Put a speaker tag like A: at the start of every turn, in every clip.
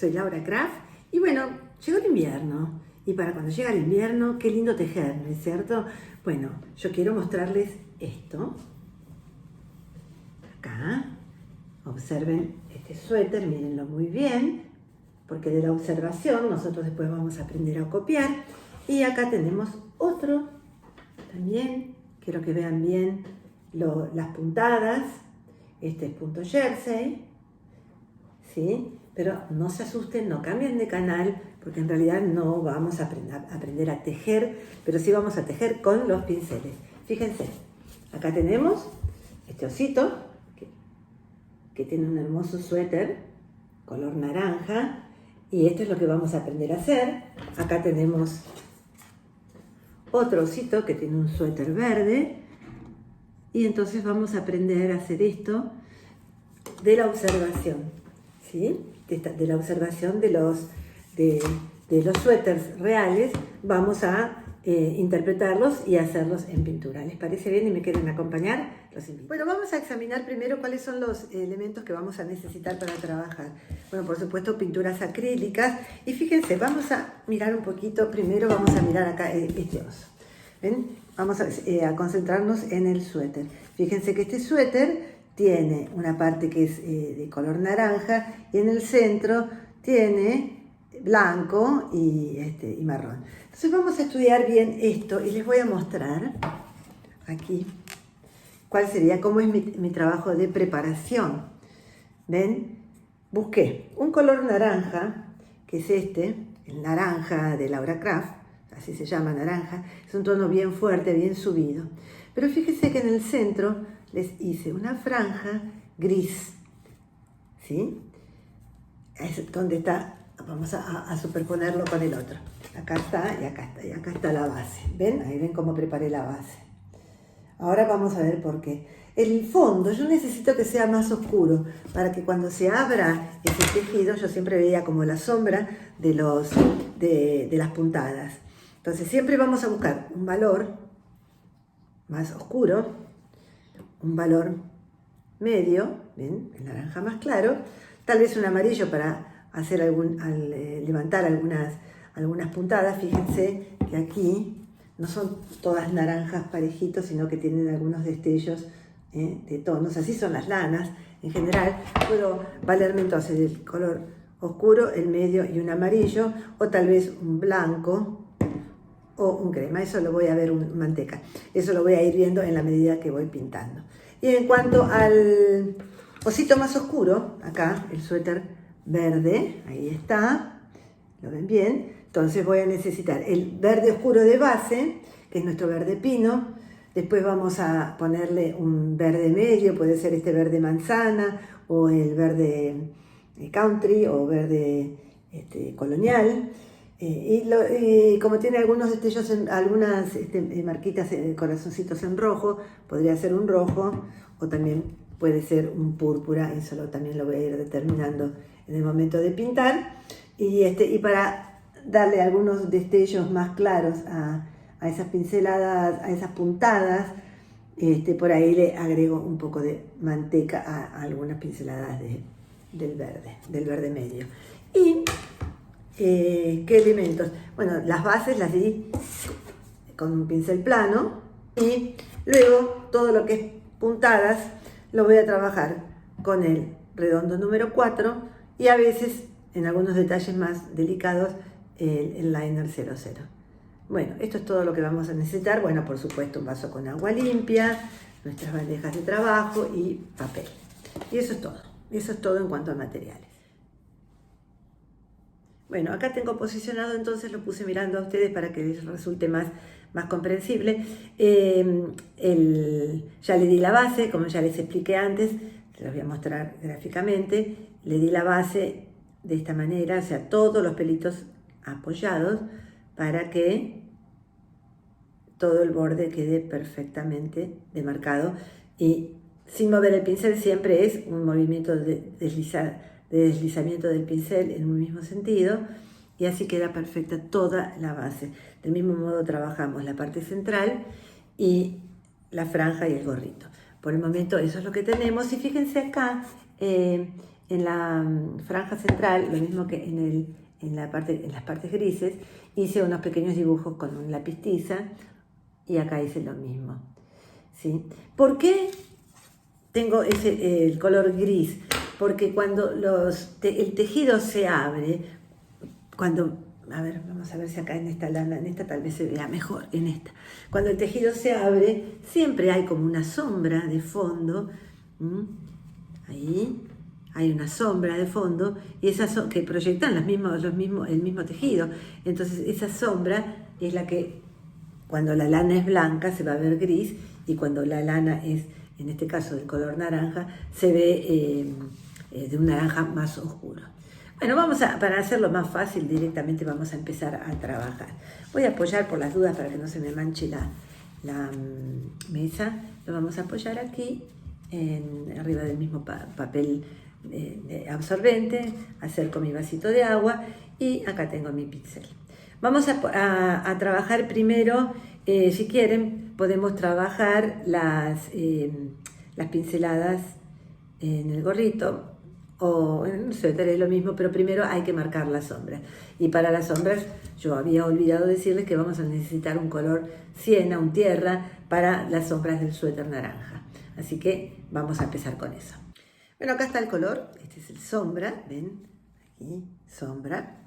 A: soy Laura Craft y bueno, llegó el invierno y para cuando llega el invierno, qué lindo tejer, ¿no es cierto? Bueno, yo quiero mostrarles esto. Acá, observen este suéter, mírenlo muy bien, porque de la observación nosotros después vamos a aprender a copiar. Y acá tenemos otro también, quiero que vean bien las puntadas. Este es punto jersey, ¿sí? Pero no se asusten, no cambien de canal, porque en realidad no vamos a aprender a tejer, pero sí vamos a tejer con los pinceles. Fíjense, acá tenemos este osito, que tiene un hermoso suéter, color naranja, y esto es lo que vamos a aprender a hacer. Acá tenemos otro osito que tiene un suéter verde, y entonces vamos a aprender a hacer esto de la observación, ¿sí? De la observación de los suéteres reales, vamos a interpretarlos y hacerlos en pintura. ¿Les parece bien y me quieren acompañar? Los invito. Bueno, vamos a examinar primero cuáles son los elementos que vamos a necesitar para trabajar. Bueno, por supuesto, pinturas acrílicas. Y fíjense, vamos a mirar un poquito, primero vamos a mirar acá este oso. ¿Ven? Vamos a concentrarnos en el suéter. Fíjense que este suéter tiene una parte que es de color naranja y en el centro tiene blanco y marrón. Entonces vamos a estudiar bien esto y les voy a mostrar aquí cuál sería, cómo es mi trabajo de preparación. ¿Ven? Busqué un color naranja, que es el naranja de Laura Craft, así se llama naranja, es un tono bien fuerte, bien subido. Pero fíjense que en el centro les hice una franja gris, ¿sí? Es donde está, vamos a superponerlo con el otro. Acá está y acá está, y acá está la base. ¿Ven? Ahí ven cómo preparé la base. Ahora vamos a ver por qué. El fondo yo necesito que sea más oscuro para que cuando se abra ese tejido yo siempre veía como la sombra de las puntadas. Entonces siempre vamos a buscar un valor más oscuro, un valor medio, ¿ven? El naranja más claro, tal vez un amarillo para hacer levantar algunas puntadas. Fíjense que aquí no son todas naranjas parejitos, sino que tienen algunos destellos de tonos. Así son las lanas. En general puedo valerme entonces del color oscuro, el medio y un amarillo, o tal vez un blanco o un crema. Eso lo voy a ver, un manteca. Eso lo voy a ir viendo en la medida que voy pintando. Y en cuanto al osito más oscuro, acá el suéter verde, ahí está, ¿lo ven bien? Entonces voy a necesitar el verde oscuro de base, que es nuestro verde pino. Después vamos a ponerle un verde medio, puede ser este verde manzana, o el verde country, o verde colonial. Y como tiene algunos destellos, algunas marquitas, corazoncitos en rojo, podría ser un rojo, o también puede ser un púrpura. Eso también lo voy a ir determinando en el momento de pintar. Y para darle algunos destellos más claros a esas pinceladas, a esas puntadas, por ahí le agrego un poco de manteca a algunas pinceladas del verde medio. Y ¿qué elementos? Bueno, las bases las di con un pincel plano y luego todo lo que es puntadas lo voy a trabajar con el redondo número 4 y a veces en algunos detalles más delicados el liner 00. Bueno, esto es todo lo que vamos a necesitar. Bueno, por supuesto un vaso con agua limpia, nuestras bandejas de trabajo y papel. Y eso es todo. Eso es todo en cuanto a materiales. Bueno, acá tengo posicionado, entonces lo puse mirando a ustedes para que les resulte más comprensible. Ya le di la base, como ya les expliqué antes, se los voy a mostrar gráficamente. Le di la base de esta manera, o sea, todos los pelitos apoyados para que todo el borde quede perfectamente demarcado y sin mover el pincel. Siempre es un movimiento de deslizamiento del pincel en un mismo sentido y así queda perfecta toda la base. Del mismo modo trabajamos la parte central y la franja y el gorrito. Por el momento eso es lo que tenemos y fíjense acá en la franja central, lo mismo que en las partes grises, hice unos pequeños dibujos con un lápiz tiza y acá hice lo mismo, ¿sí? ¿Por qué tengo el color gris? Porque cuando el tejido se abre, a ver, vamos a ver si acá en esta lana, en esta tal vez se vea mejor, en esta. Cuando el tejido se abre, siempre hay como una sombra de fondo, ahí hay una sombra de fondo, y que proyectan el mismo tejido. Entonces esa sombra es la que, cuando la lana es blanca, se va a ver gris, y cuando la lana es, en este caso, del color naranja, se ve de un naranja más oscuro. Bueno, para hacerlo más fácil, directamente vamos a empezar a trabajar. Voy a apoyar por las dudas para que no se me manche la mesa. Lo vamos a apoyar aquí, arriba del mismo papel absorbente. Acerco mi vasito de agua y acá tengo mi pincel. Vamos a trabajar primero, si quieren, podemos trabajar las pinceladas en el gorrito, o en un suéter, es lo mismo, pero primero hay que marcar las sombras. Y para las sombras, yo había olvidado decirles que vamos a necesitar un color siena, un tierra, para las sombras del suéter naranja. Así que vamos a empezar con eso. Bueno, acá está el color, este es el sombra, ven, aquí, sombra.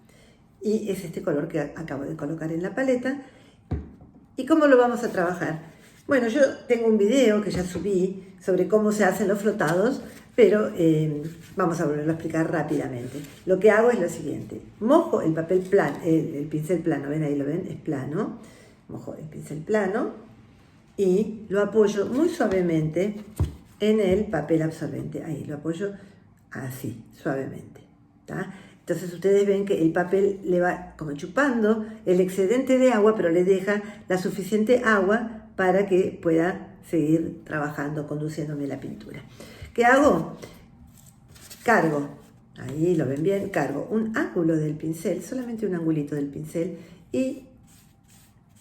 A: Y es este color que acabo de colocar en la paleta. ¿Y cómo lo vamos a trabajar? Bueno, yo tengo un video que ya subí sobre cómo se hacen los flotados, pero vamos a volverlo a explicar rápidamente. Lo que hago es lo siguiente: mojo el papel plano, el pincel plano, ven ahí, lo ven, es plano. Mojo el pincel plano y lo apoyo muy suavemente en el papel absorbente. Ahí lo apoyo así, suavemente, ¿tá? Entonces ustedes ven que el papel le va como chupando el excedente de agua, pero le deja la suficiente agua para que pueda seguir trabajando, conduciéndome la pintura. ¿Qué hago? Cargo, ahí lo ven bien, cargo un ángulo del pincel, solamente un angulito del pincel, y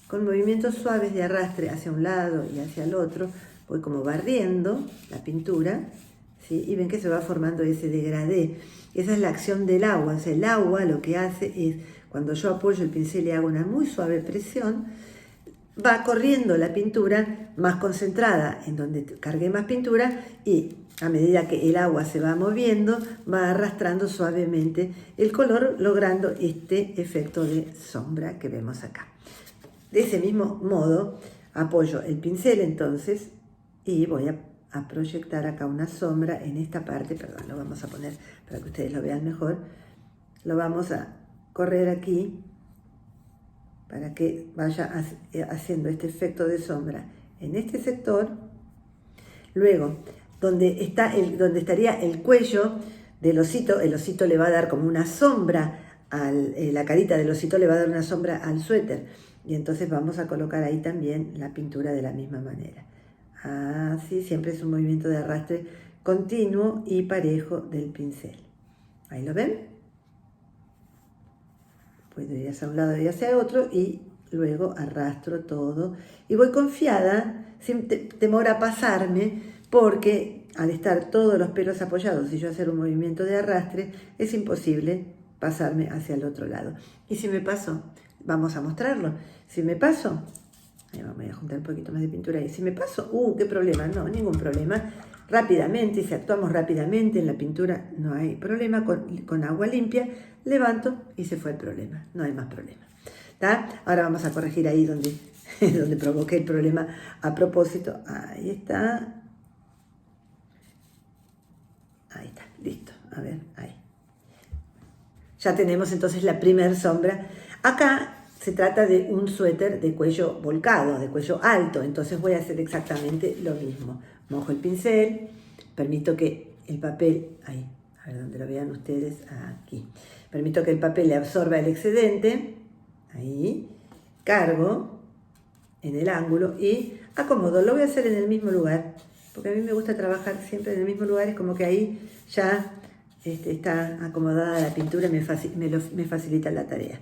A: con movimientos suaves de arrastre hacia un lado y hacia el otro, voy como barriendo la pintura, ¿sí? Y ven que se va formando ese degradé. Esa es la acción del agua. O sea, el agua lo que hace es, cuando yo apoyo el pincel y hago una muy suave presión, va corriendo la pintura más concentrada en donde cargué más pintura, y a medida que el agua se va moviendo, va arrastrando suavemente el color, logrando este efecto de sombra que vemos acá. De ese mismo modo, apoyo el pincel entonces y voy a proyectar acá una sombra en esta parte. Perdón, lo vamos a poner para que ustedes lo vean mejor. Lo vamos a correr aquí para que vaya haciendo este efecto de sombra en este sector. Luego, donde estaría el cuello del osito, el osito le va a dar como una sombra, la carita del osito le va a dar una sombra al suéter. Y entonces vamos a colocar ahí también la pintura de la misma manera. Así, siempre es un movimiento de arrastre continuo y parejo del pincel. ¿Ahí lo ven? Puedo ir hacia un lado y hacia otro, y luego arrastro todo. Y voy confiada, sin temor a pasarme, porque al estar todos los pelos apoyados y yo hacer un movimiento de arrastre, es imposible pasarme hacia el otro lado. Y si me paso, vamos a mostrarlo. Si me paso, ahí voy a juntar un poquito más de pintura ahí. Si me paso, ¿qué problema? No, ningún problema. Rápidamente, si actuamos rápidamente en la pintura, no hay problema. Con agua limpia, levanto y se fue el problema. No hay más problema. ¿Tá? Ahora vamos a corregir ahí donde provoqué el problema a propósito. Ahí está. Ahí está, listo. A ver, ahí. Ya tenemos entonces la primera sombra. Acá se trata de un suéter de cuello volcado, de cuello alto, entonces voy a hacer exactamente lo mismo. Mojo el pincel, permito que el papel, ahí, a ver donde lo vean ustedes, aquí. Permito que el papel le absorba el excedente, ahí, cargo en el ángulo y acomodo. Lo voy a hacer en el mismo lugar, porque a mí me gusta trabajar siempre en el mismo lugar, es como que ahí ya está acomodada la pintura y me facilita la tarea.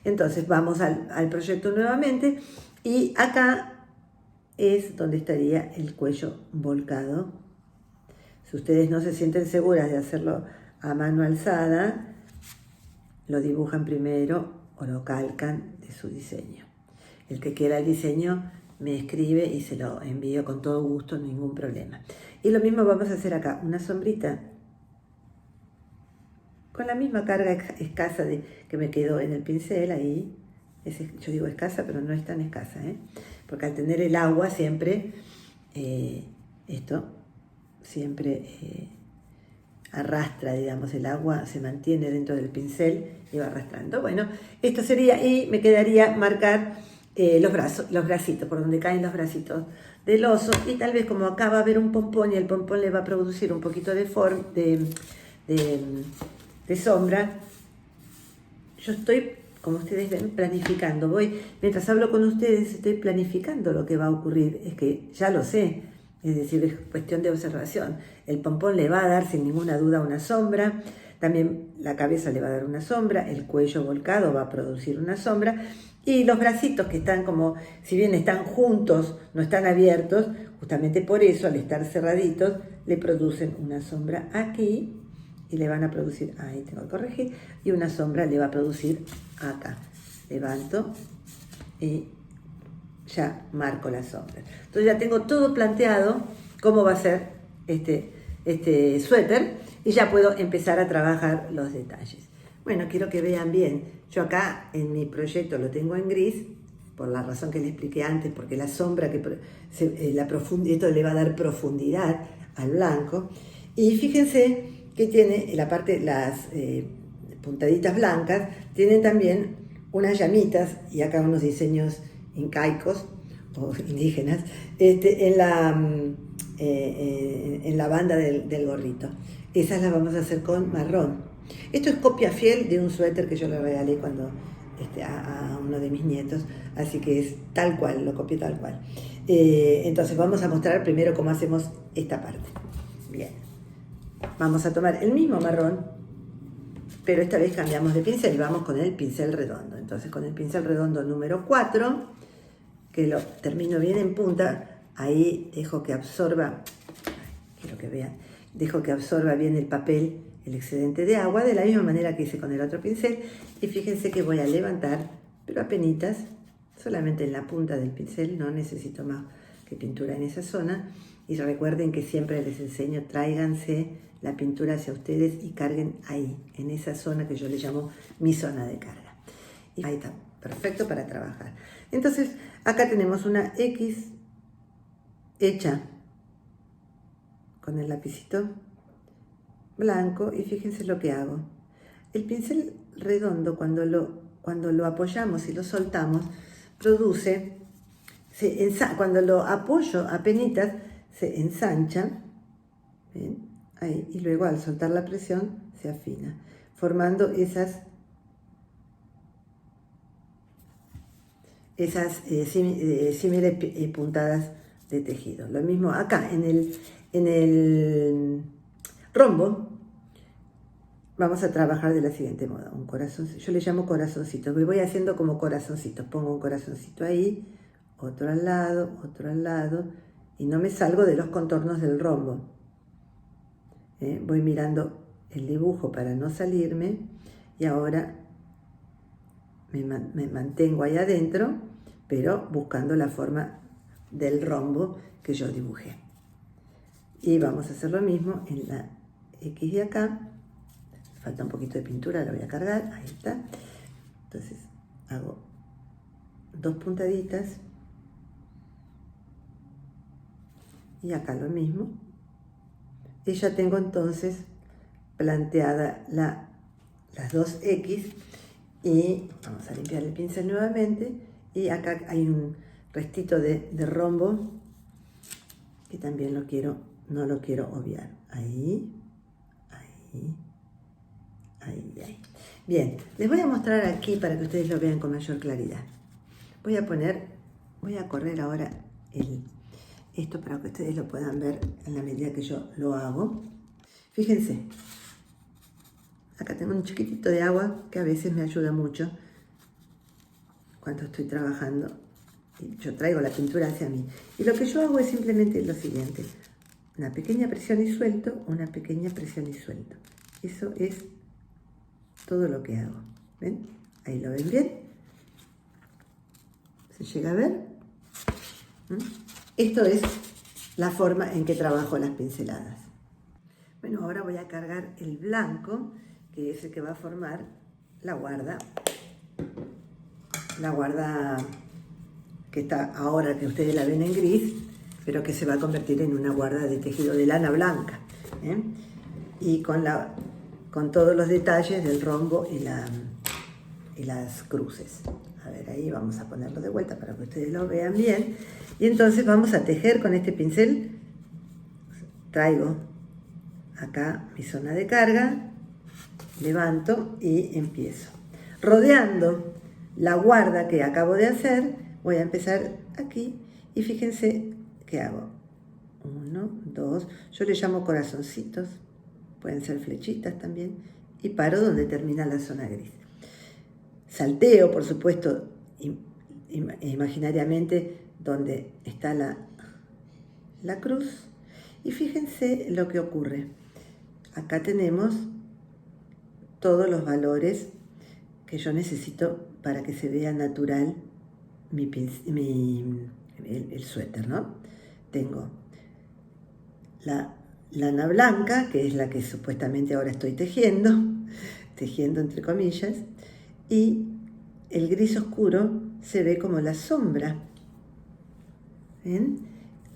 A: Entonces vamos al proyecto nuevamente, y acá es donde estaría el cuello volcado. Si ustedes no se sienten seguras de hacerlo a mano alzada, lo dibujan primero o lo calcan de su diseño. El que quiera el diseño me escribe y se lo envío con todo gusto, ningún problema. Y lo mismo vamos a hacer acá, una sombrita con la misma carga escasa que me quedó en el pincel ahí. Yo digo escasa, pero no es tan escasa, porque al tener el agua siempre, esto siempre arrastra, digamos, el agua se mantiene dentro del pincel y va arrastrando. Bueno, esto sería, y me quedaría marcar los brazos, los bracitos, por donde caen los bracitos del oso, y tal vez como acá va a haber un pompón y el pompón le va a producir un poquito de sombra, yo estoy, como ustedes ven, planificando. Mientras hablo con ustedes, estoy planificando lo que va a ocurrir. Es que ya lo sé, es decir, es cuestión de observación. El pompón le va a dar sin ninguna duda una sombra, también la cabeza le va a dar una sombra, el cuello volcado va a producir una sombra, y los bracitos que están como, si bien están juntos, no están abiertos, justamente por eso, al estar cerraditos, le producen una sombra aquí, y le van a producir, ahí tengo que corregir, y una sombra le va a producir acá. Levanto y ya marco la sombra. Entonces ya tengo todo planteado, cómo va a ser este suéter, y ya puedo empezar a trabajar los detalles. Bueno, quiero que vean bien. Yo acá en mi proyecto lo tengo en gris, por la razón que les expliqué antes, porque la sombra, esto le va a dar profundidad al blanco. Y fíjense que tiene la parte, las puntaditas blancas, tienen también unas llamitas, y acá unos diseños incaicos o indígenas, en la banda del gorrito. Esas las vamos a hacer con marrón. Esto es copia fiel de un suéter que yo le regalé cuando a uno de mis nietos, así que es tal cual, lo copié tal cual. Entonces vamos a mostrar primero cómo hacemos esta parte. Bien, vamos a tomar el mismo marrón, pero esta vez cambiamos de pincel y vamos con el pincel redondo. Entonces con el pincel redondo número 4, que lo termino bien en punta, ahí dejo que absorba, quiero que vean, dejo que absorba bien el papel, el excedente de agua, de la misma manera que hice con el otro pincel. Y fíjense que voy a levantar, pero apenitas, solamente en la punta del pincel, no necesito más que pintura en esa zona. Y recuerden que siempre les enseño, tráiganse la pintura hacia ustedes y carguen ahí, en esa zona que yo le llamo mi zona de carga. Y ahí está, perfecto para trabajar. Entonces, acá tenemos una X hecha con el lapicito blanco, y fíjense lo que hago. El pincel redondo, cuando lo apoyamos y lo soltamos, produce, cuando lo apoyo apenitas, se ensancha, ¿ven? Ahí, y luego al soltar la presión se afina, formando esas símiles puntadas de tejido. Lo mismo acá en el rombo. Vamos a trabajar de la siguiente modo, un corazón, yo le llamo corazoncito, me voy haciendo como corazoncitos, pongo un corazoncito ahí, otro al lado, y no me salgo de los contornos del rombo. Voy mirando el dibujo para no salirme, y ahora me mantengo ahí adentro, pero buscando la forma del rombo que yo dibujé. Y vamos a hacer lo mismo en la X de acá. Falta un poquito de pintura, la voy a cargar, ahí está. Entonces hago 2 puntaditas, y acá lo mismo. Y ya tengo entonces planteada las 2 X, y vamos a limpiar el pincel nuevamente, y acá hay un restito de rombo que también no lo quiero obviar. Ahí. Bien, les voy a mostrar aquí para que ustedes lo vean con mayor claridad. Voy a correr ahora esto para que ustedes lo puedan ver en la medida que yo lo hago. Fíjense, acá tengo un chiquitito de agua que a veces me ayuda mucho cuando estoy trabajando. Y yo traigo la pintura hacia mí. Y lo que yo hago es simplemente lo siguiente: una pequeña presión y suelto, una pequeña presión y suelto. Eso es todo lo que hago. ¿Ven? Ahí lo ven bien. ¿Se llega a ver? Esto es la forma en que trabajo las pinceladas. Bueno, ahora voy a cargar el blanco, que es el que va a formar la guarda. La guarda que está ahora, que ustedes la ven en gris, pero que se va a convertir en una guarda de tejido de lana blanca. Y con todos los detalles del rombo y las cruces. A ver, ahí vamos a ponerlo de vuelta para que ustedes lo vean bien. Y entonces vamos a tejer con este pincel. Traigo acá mi zona de carga, levanto y empiezo. Rodeando la guarda que acabo de hacer, voy a empezar aquí y fíjense qué hago. 1, 2, yo le llamo corazoncitos, pueden ser flechitas también, y paro donde termina la zona gris. Salteo, por supuesto, imaginariamente donde está la cruz, y fíjense lo que ocurre. Acá tenemos todos los valores que yo necesito para que se vea natural el suéter, ¿no? Tengo la lana blanca, que es la que supuestamente ahora estoy tejiendo entre comillas, y el gris oscuro se ve como la sombra. ¿Ven?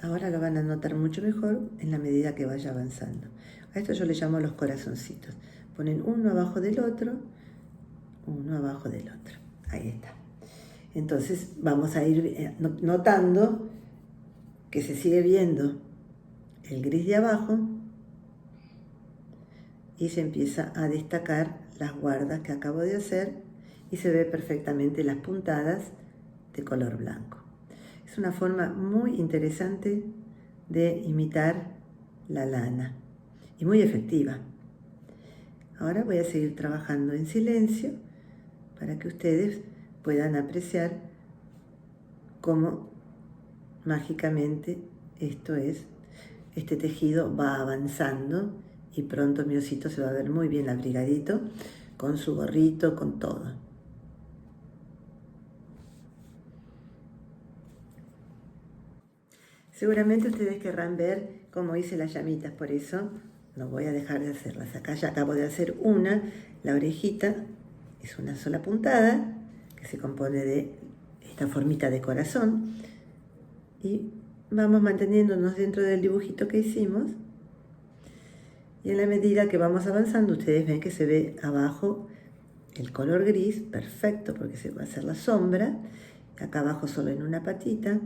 A: Ahora lo van a notar mucho mejor en la medida que vaya avanzando. A esto yo le llamo los corazoncitos. Ponen uno abajo del otro, uno abajo del otro. Ahí está. Entonces vamos a ir notando que se sigue viendo el gris de abajo y se empieza a destacar las guardas que acabo de hacer y se ve perfectamente las puntadas de color blanco. Es una forma muy interesante de imitar la lana y muy efectiva. Ahora voy a seguir trabajando en silencio para que ustedes puedan apreciar cómo mágicamente este tejido va avanzando y pronto mi osito se va a ver muy bien abrigadito con su gorrito, con todo. Seguramente ustedes querrán ver cómo hice las llamitas, por eso no voy a dejar de hacerlas. Acá ya acabo de hacer una, la orejita es una sola puntada que se compone de esta formita de corazón y vamos manteniéndonos dentro del dibujito que hicimos y en la medida que vamos avanzando ustedes ven que se ve abajo el color gris, perfecto porque se va a hacer la sombra, acá abajo solo en una patita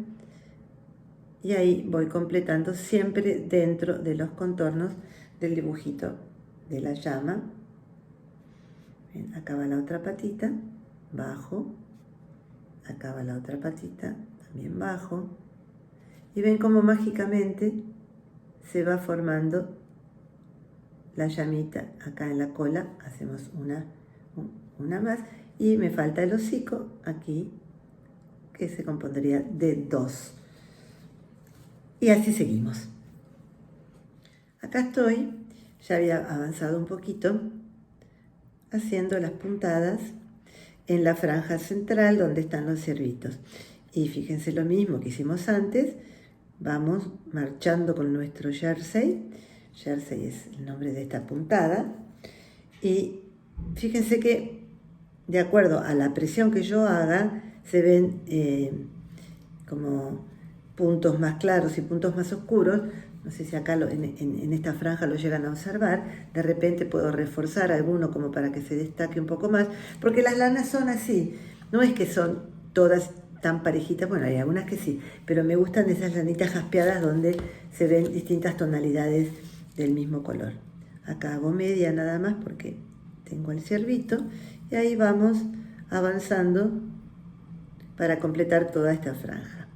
A: y ahí voy completando siempre dentro de los contornos del dibujito de la llama. Bien, acá va la otra patita, bajo, acá va la otra patita, también bajo, y ven cómo mágicamente se va formando la llamita acá en la cola, hacemos una más, y me falta el hocico aquí, que se compondría de 2. Y así seguimos. Acá estoy, ya había avanzado un poquito, haciendo las puntadas en la franja central donde están los cervitos. Y fíjense lo mismo que hicimos antes, vamos marchando con nuestro jersey. Jersey es el nombre de esta puntada. Y fíjense que de acuerdo a la presión que yo haga, se ven como puntos más claros y puntos más oscuros. No sé si acá en esta franja lo llegan a observar. De repente puedo reforzar alguno como para que se destaque un poco más. Porque las lanas son así. No es que son todas tan parejitas. Bueno, hay algunas que sí. Pero me gustan esas lanitas jaspeadas donde se ven distintas tonalidades del mismo color. Acá hago media nada más porque tengo el ciervito. Y ahí vamos avanzando para completar toda esta franja.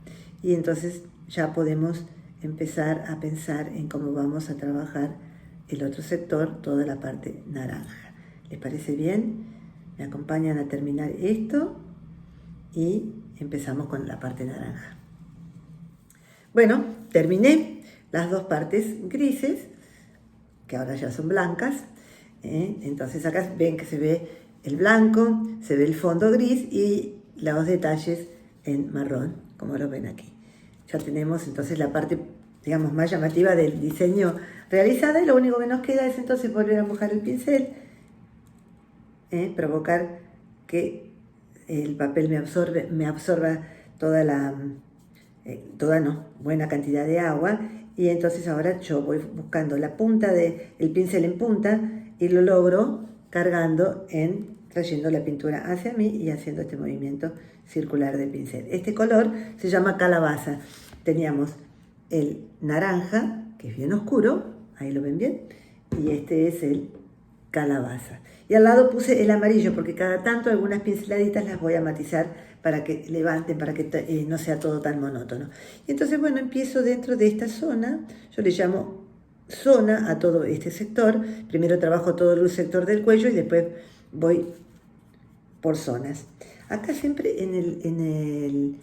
A: Y entonces ya podemos empezar a pensar en cómo vamos a trabajar el otro sector, toda la parte naranja. ¿Les parece bien? Me acompañan a terminar esto y empezamos con la parte naranja. Bueno, terminé las dos partes grises, que ahora ya son blancas. Entonces acá ven que se ve el blanco, se ve el fondo gris y los detalles en marrón, como lo ven aquí. Ya tenemos entonces la parte, digamos, más llamativa del diseño realizada, y lo único que nos queda es entonces volver a mojar el pincel, provocar que el papel me absorba buena cantidad de agua, y entonces ahora yo voy buscando la punta del pincel en punta y lo logro cargando trayendo la pintura hacia mí y haciendo este movimiento circular de pincel. Este color se llama calabaza. Teníamos el naranja, que es bien oscuro, ahí lo ven bien, y este es el calabaza. Y al lado puse el amarillo, porque cada tanto algunas pinceladitas las voy a matizar para que levanten, para que no sea todo tan monótono. Y entonces, bueno, empiezo dentro de esta zona, yo le llamo zona a todo este sector. Primero trabajo todo el sector del cuello y después voy por zonas. Acá siempre en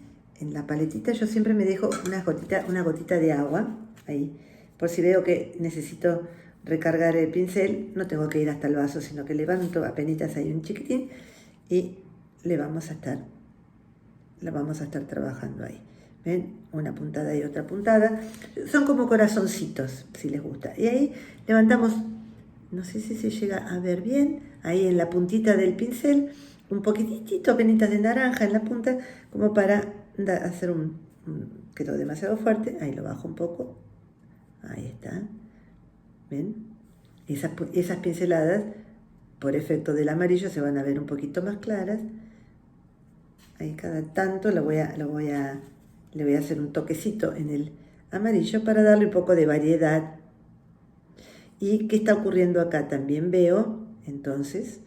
A: la paletita yo siempre me dejo una gotita de agua, ahí, por si veo que necesito recargar el pincel, no tengo que ir hasta el vaso, sino que levanto apenas ahí un chiquitín y lo vamos a estar trabajando ahí. ¿Ven? Una puntada y otra puntada. Son como corazoncitos, si les gusta. Y ahí levantamos, no sé si se llega a ver bien, ahí en la puntita del pincel, un poquitito apenas de naranja en la punta, como para hacer quedó demasiado fuerte, ahí lo bajo un poco, ahí está. ¿Ven? Esas pinceladas, por efecto del amarillo, se van a ver un poquito más claras. Ahí cada tanto le voy a hacer un toquecito en el amarillo para darle un poco de variedad. ¿Y qué está ocurriendo acá? También veo, entonces,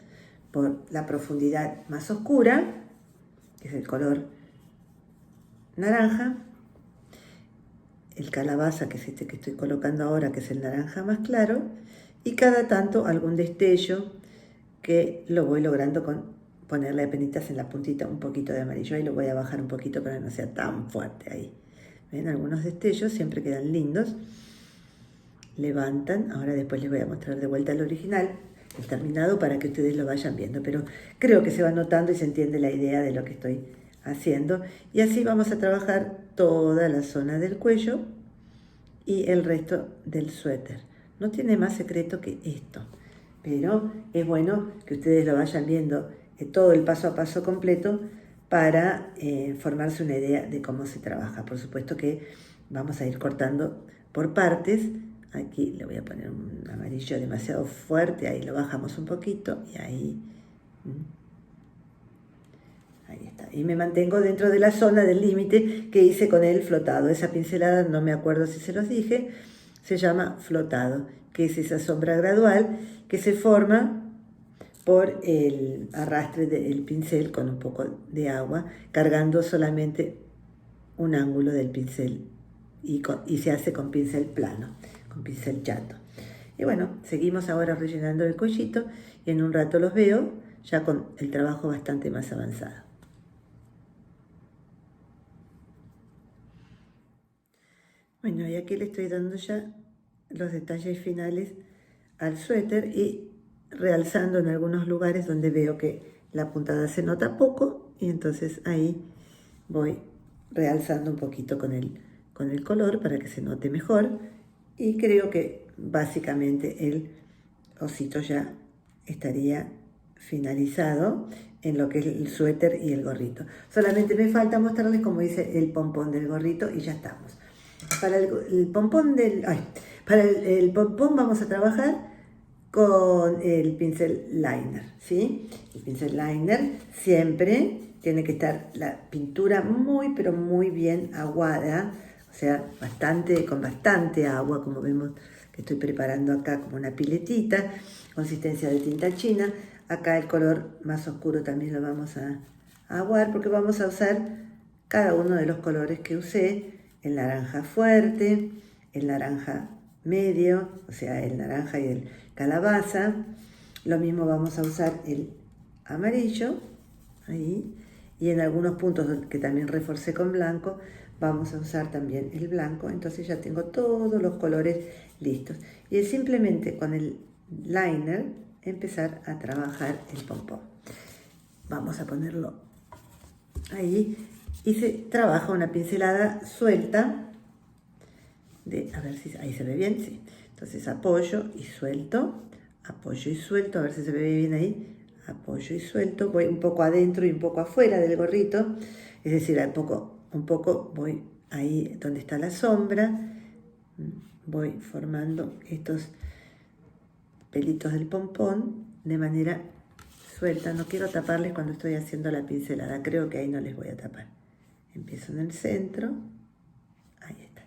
A: por la profundidad más oscura, que es el color naranja, el calabaza, que es este que estoy colocando ahora, que es el naranja más claro, y cada tanto algún destello que lo voy logrando con ponerle apenas en la puntita un poquito de amarillo. Ahí lo voy a bajar un poquito para que no sea tan fuerte ahí. ¿Ven? Algunos destellos siempre quedan lindos. Levantan. Ahora después les voy a mostrar de vuelta el original, el terminado, para que ustedes lo vayan viendo. Pero creo que se va notando y se entiende la idea de lo que estoy haciendo. Y así vamos a trabajar toda la zona del cuello y el resto del suéter. No tiene más secreto que esto, pero es bueno que ustedes lo vayan viendo todo el paso a paso completo para formarse una idea de cómo se trabaja. Por supuesto que vamos a ir cortando por partes. Aquí le voy a poner un amarillo demasiado fuerte, ahí lo bajamos un poquito y ahí está. Y me mantengo dentro de la zona del límite que hice con el flotado. Esa pincelada, no me acuerdo si se los dije, se llama flotado, que es esa sombra gradual que se forma por el arrastre del pincel con un poco de agua, cargando solamente un ángulo del pincel y se hace con pincel plano, con pincel chato. Y bueno, seguimos ahora rellenando el cuellito y en un rato los veo ya con el trabajo bastante más avanzado. Bueno, y aquí le estoy dando ya los detalles finales al suéter y realzando en algunos lugares donde veo que la puntada se nota poco, y entonces ahí voy realzando un poquito con el color para que se note mejor, y creo que básicamente el osito ya estaría finalizado en lo que es el suéter y el gorrito. Solamente me falta mostrarles cómo hice el pompón del gorrito y ya estamos. Para el pompón el pompón vamos a trabajar con el pincel liner, ¿sí? El pincel liner siempre tiene que estar la pintura muy, pero muy bien aguada, o sea, con bastante agua, como vemos que estoy preparando acá como una piletita, consistencia de tinta china. Acá el color más oscuro también lo vamos a aguar, porque vamos a usar cada uno de los colores que usé: el naranja fuerte, el naranja medio, o sea, el naranja y el calabaza. Lo mismo vamos a usar el amarillo, ahí, y en algunos puntos que también reforcé con blanco, vamos a usar también el blanco. Entonces ya tengo todos los colores listos. Y es simplemente con el liner, empezar a trabajar el pompón. Vamos a ponerlo ahí y se trabaja una pincelada suelta a ver si ahí se ve bien, sí. Entonces apoyo y suelto, a ver si se ve bien ahí, apoyo y suelto, voy un poco adentro y un poco afuera del gorrito, es decir, un poco voy ahí donde está la sombra, voy formando estos pelitos del pompón de manera suelta. No quiero taparles cuando estoy haciendo la pincelada, creo que ahí no les voy a tapar. Empiezo en el centro, ahí está.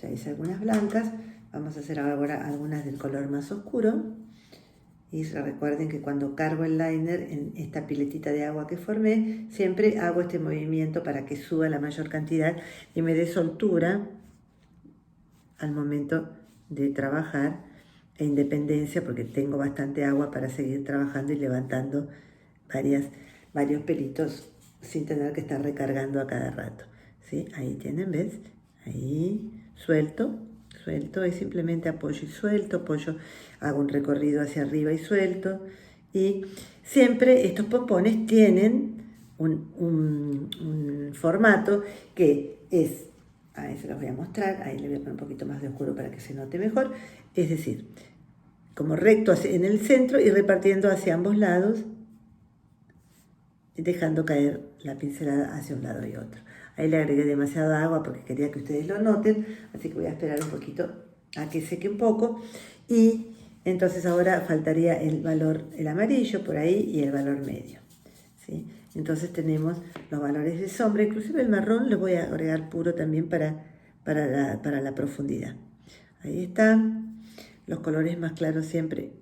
A: Ya hice algunas blancas, vamos a hacer ahora algunas del color más oscuro. Y recuerden que cuando cargo el liner en esta piletita de agua que formé, siempre hago este movimiento para que suba la mayor cantidad y me dé soltura al momento de trabajar e independencia, porque tengo bastante agua para seguir trabajando y levantando varios pelitos sin tener que estar recargando a cada rato. ¿Sí? Ahí tienen, ¿ves? Ahí suelto, es simplemente apoyo y suelto, hago un recorrido hacia arriba y suelto. Y siempre estos pompones tienen un formato que es, ahí se los voy a mostrar, ahí le voy a poner un poquito más de oscuro para que se note mejor, es decir, como recto en el centro y repartiendo hacia ambos lados, dejando caer la pincelada hacia un lado y otro. Ahí le agregué demasiada agua porque quería que ustedes lo noten, así que voy a esperar un poquito a que seque un poco. Y entonces ahora faltaría el amarillo por ahí y el valor medio, ¿sí? Entonces tenemos los valores de sombra, inclusive el marrón lo voy a agregar puro también para la profundidad. Ahí están los colores más claros siempre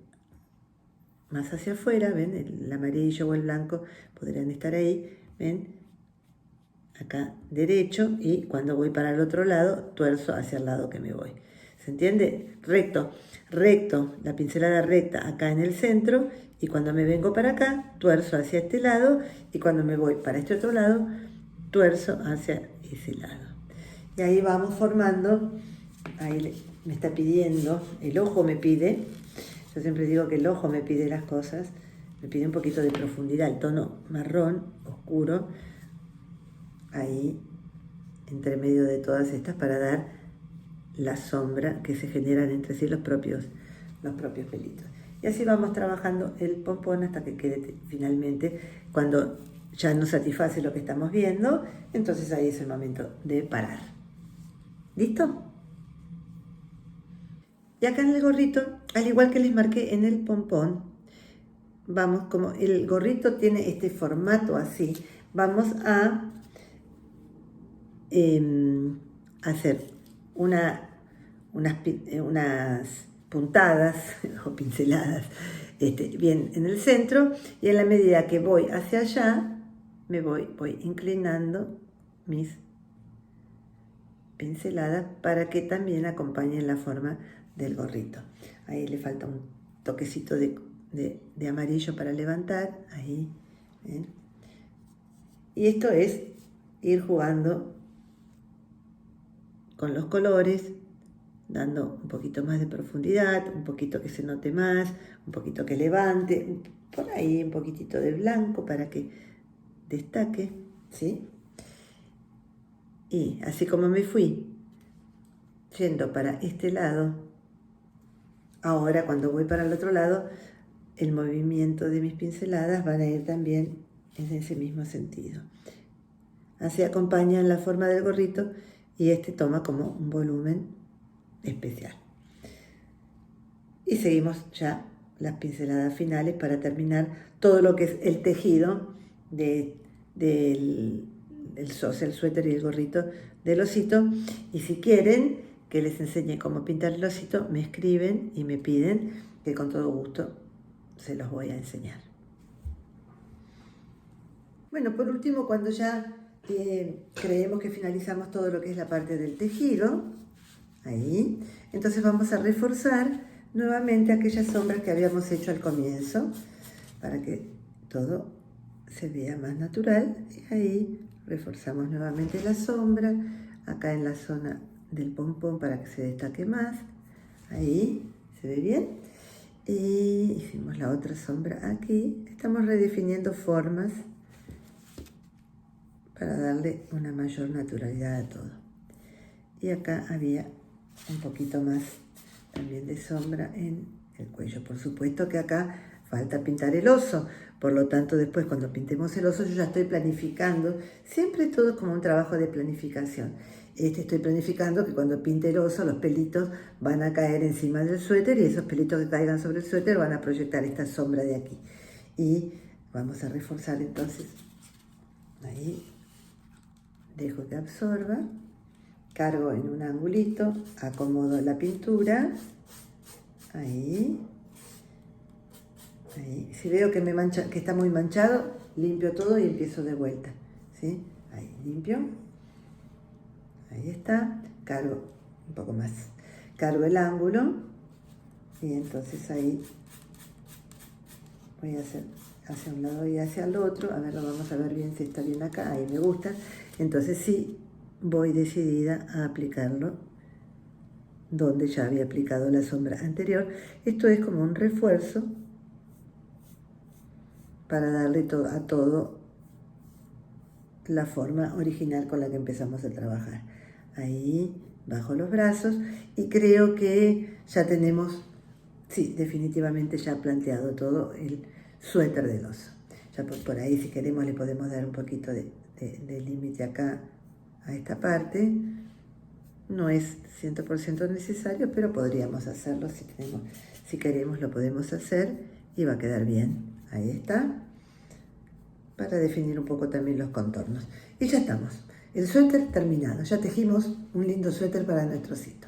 A: más hacia afuera, ¿ven? El amarillo o el blanco podrían estar ahí, ¿ven? Acá derecho, y cuando voy para el otro lado, tuerzo hacia el lado que me voy. ¿Se entiende? Recto, la pincelada recta acá en el centro, y cuando me vengo para acá, tuerzo hacia este lado, y cuando me voy para este otro lado, tuerzo hacia ese lado. Y ahí vamos formando, ahí me está pidiendo, el ojo me pide. Yo siempre digo que el ojo me pide las cosas, me pide un poquito de profundidad, el tono marrón, oscuro, ahí, entre medio de todas estas, para dar la sombra que se generan entre sí los propios pelitos. Y así vamos trabajando el pompón hasta que quede finalmente, cuando ya nos satisface lo que estamos viendo, entonces ahí es el momento de parar. ¿Listo? Y acá en el gorrito, al igual que les marqué en el pompón, vamos, como el gorrito tiene este formato así, vamos a hacer unas puntadas o pinceladas bien en el centro, y en la medida que voy hacia allá, voy inclinando mis pinceladas para que también acompañen la forma del gorrito. Ahí le falta un toquecito de amarillo para levantar, ahí, ¿ven? Y esto es ir jugando con los colores, dando un poquito más de profundidad, un poquito que se note más, un poquito que levante, por ahí un poquitito de blanco para que destaque, ¿sí? Y así como me fui yendo para este lado, ahora cuando voy para el otro lado, el movimiento de mis pinceladas van a ir también en ese mismo sentido. Así acompañan la forma del gorrito y toma como un volumen especial. Y seguimos ya las pinceladas finales para terminar todo lo que es el tejido del suéter y el gorrito del osito. Y si quieren que les enseñe cómo pintar el osito, me escriben y me piden, que con todo gusto se los voy a enseñar. Bueno, por último, cuando ya creemos que finalizamos todo lo que es la parte del tejido, ahí, entonces vamos a reforzar nuevamente aquellas sombras que habíamos hecho al comienzo, para que todo se vea más natural. Y ahí reforzamos nuevamente la sombra, acá en la zona del pompón para que se destaque más. Ahí, ¿se ve bien? Y hicimos la otra sombra aquí. Estamos redefiniendo formas para darle una mayor naturalidad a todo. Y acá había un poquito más también de sombra en el cuello. Por supuesto que acá falta pintar el oso, por lo tanto después cuando pintemos el oso yo ya estoy planificando, siempre todo como un trabajo de planificación. Estoy planificando que cuando pinte el oso los pelitos van a caer encima del suéter y esos pelitos que caigan sobre el suéter van a proyectar esta sombra de aquí. Y vamos a reforzar entonces, ahí dejo que absorba, cargo en un angulito, acomodo la pintura, ahí. Ahí. Si veo que me mancha, que está muy manchado, limpio todo y empiezo de vuelta, ¿sí? Ahí, limpio. Ahí está. Cargo un poco más. Cargo el ángulo y entonces ahí voy a hacer hacia un lado y hacia el otro. A ver, lo vamos a ver bien si está bien acá. Ahí me gusta. Entonces sí, voy decidida a aplicarlo donde ya había aplicado la sombra anterior. Esto es como un refuerzo para darle a todo la forma original con la que empezamos a trabajar. Ahí bajo los brazos y creo que ya tenemos, sí, definitivamente ya planteado todo el suéter del oso. Ya por ahí si queremos le podemos dar un poquito de límite acá a esta parte. No es 100% necesario, pero podríamos hacerlo si queremos lo podemos hacer y va a quedar bien. Ahí está, para definir un poco también los contornos. Y ya estamos, el suéter terminado, ya tejimos un lindo suéter para nuestro osito.